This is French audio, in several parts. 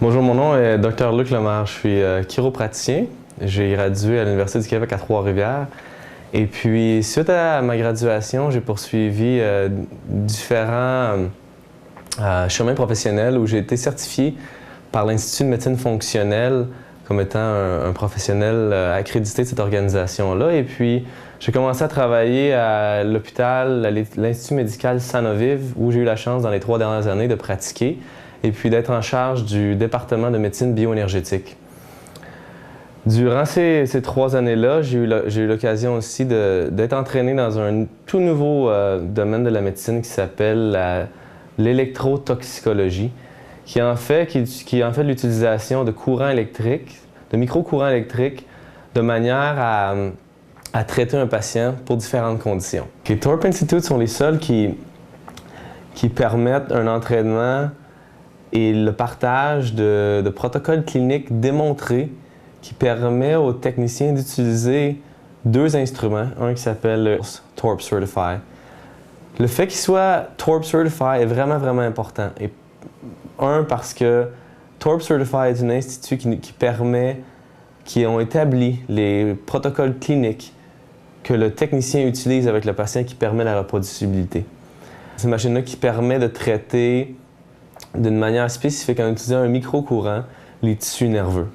Bonjour, mon nom est Dr Luc Lemaire. Je suis chiropraticien. J'ai gradué à l'Université du Québec à Trois-Rivières. Et puis, suite à ma graduation, j'ai poursuivi différents chemins professionnels où j'ai été certifié par l'Institut de médecine fonctionnelle comme étant un professionnel accrédité de cette organisation-là. Et puis, j'ai commencé à travailler à l'hôpital, à l'Institut médical Sanoviv, où j'ai eu la chance dans les 3 dernières années de pratiquer et puis d'être en charge du département de médecine bioénergétique. Durant ces 3 années-là, j'ai eu l'occasion aussi d'être entraîné dans un tout nouveau domaine de la médecine qui s'appelle l'électrotoxicologie, qui est en fait l'utilisation de courants électriques, de micro-courants électriques, de manière à traiter un patient pour différentes conditions. Les TORP Institute sont les seuls qui permettent un entraînement et le partage de protocoles cliniques démontrés qui permet aux techniciens d'utiliser 2 instruments, un qui s'appelle TORP Certify. Le fait qu'il soit TORP Certify est vraiment important. Et parce que TORP Certify est un institut qui ont établi les protocoles cliniques que le technicien utilise avec le patient qui permet la reproducibilité. C'est une machine-là qui permet de traiter d'une manière spécifique en utilisant un micro-courant les tissus nerveux.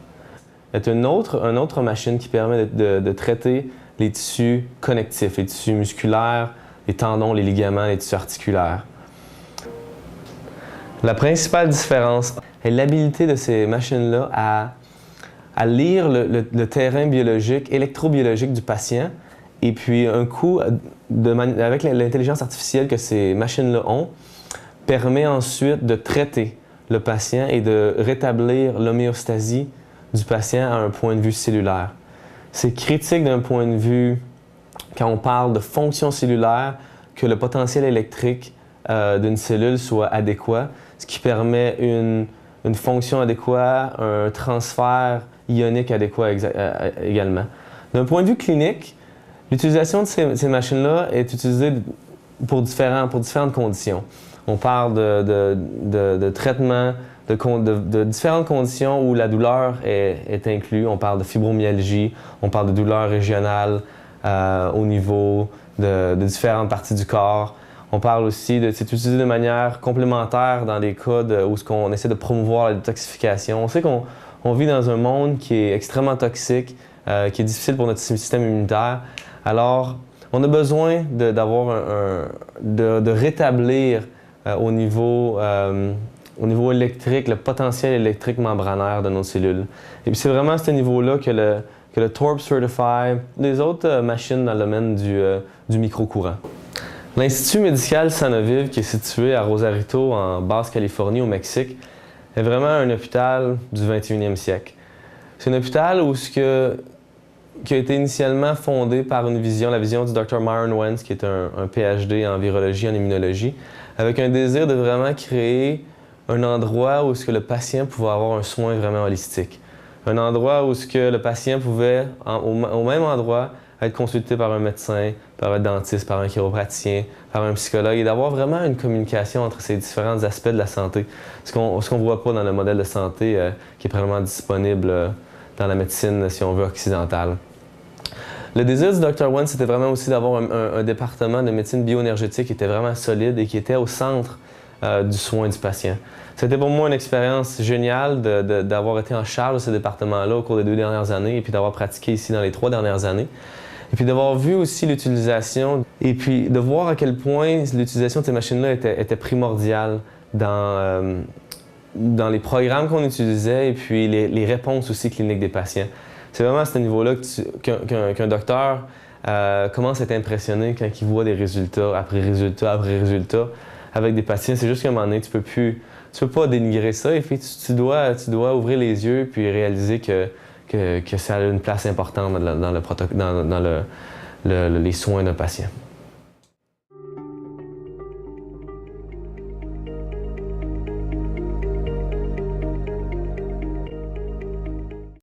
C'est une autre machine qui permet de traiter les tissus connectifs, les tissus musculaires, les tendons, les ligaments, les tissus articulaires. La principale différence est l'habilité de ces machines-là à lire le terrain biologique, électrobiologique du patient, et puis un coup, avec l'intelligence artificielle que ces machines-là ont, permet ensuite de traiter le patient et de rétablir l'homéostasie du patient à un point de vue cellulaire. C'est critique d'un point de vue, quand on parle de fonction cellulaire, que le potentiel électrique d'une cellule soit adéquat, ce qui permet une fonction adéquate, un transfert ionique adéquat également. D'un point de vue clinique, l'utilisation de ces machines-là est utilisée pour différentes conditions. On parle de traitement de différentes conditions où la douleur est inclue. On parle de fibromyalgie, on parle de douleur régionale au niveau de différentes parties du corps. On parle aussi c'est utilisé de manière complémentaire dans des cas où on essaie de promouvoir la détoxification. On sait qu'on vit dans un monde qui est extrêmement toxique, qui est difficile pour notre système immunitaire. Alors, on a besoin de rétablir au niveau électrique, le potentiel électrique membranaire de nos cellules. Et puis c'est vraiment à ce niveau-là que le TORP Certify, les autres machines dans le domaine du micro-courant. L'Institut médical Sanoviv, qui est situé à Rosarito, en Basse-Californie, au Mexique, est vraiment un hôpital du 21e siècle. C'est un hôpital qui a été initialement fondé par la vision du Dr. Myron Wentz, qui est un PhD en virologie, en immunologie, avec un désir de vraiment créer un endroit où le patient pouvait avoir un soin vraiment holistique. Un endroit où le patient pouvait, au même endroit, être consulté par un médecin, par un dentiste, par un chiropraticien, par un psychologue, et d'avoir vraiment une communication entre ces différents aspects de la santé. Ce qu'on ne voit pas dans le modèle de santé qui est probablement disponible dans la médecine, si on veut, occidentale. Le désir du Dr. Wentz, c'était vraiment aussi d'avoir un département de médecine bioénergétique qui était vraiment solide et qui était au centre du soin du patient. C'était pour moi une expérience géniale d'avoir été en charge de ce département-là au cours des 2 dernières années et puis d'avoir pratiqué ici dans les 3 dernières années. Et puis d'avoir vu aussi l'utilisation et puis de voir à quel point l'utilisation de ces machines-là était primordiale dans les programmes qu'on utilisait et puis les réponses aussi cliniques des patients. C'est vraiment à ce niveau-là qu'un docteur commence à être impressionné quand il voit des résultats après résultats après résultats avec des patients. C'est juste qu'à un moment donné, tu peux pas dénigrer ça et puis tu dois ouvrir les yeux puis réaliser que ça a une place importante dans les soins d'un patient.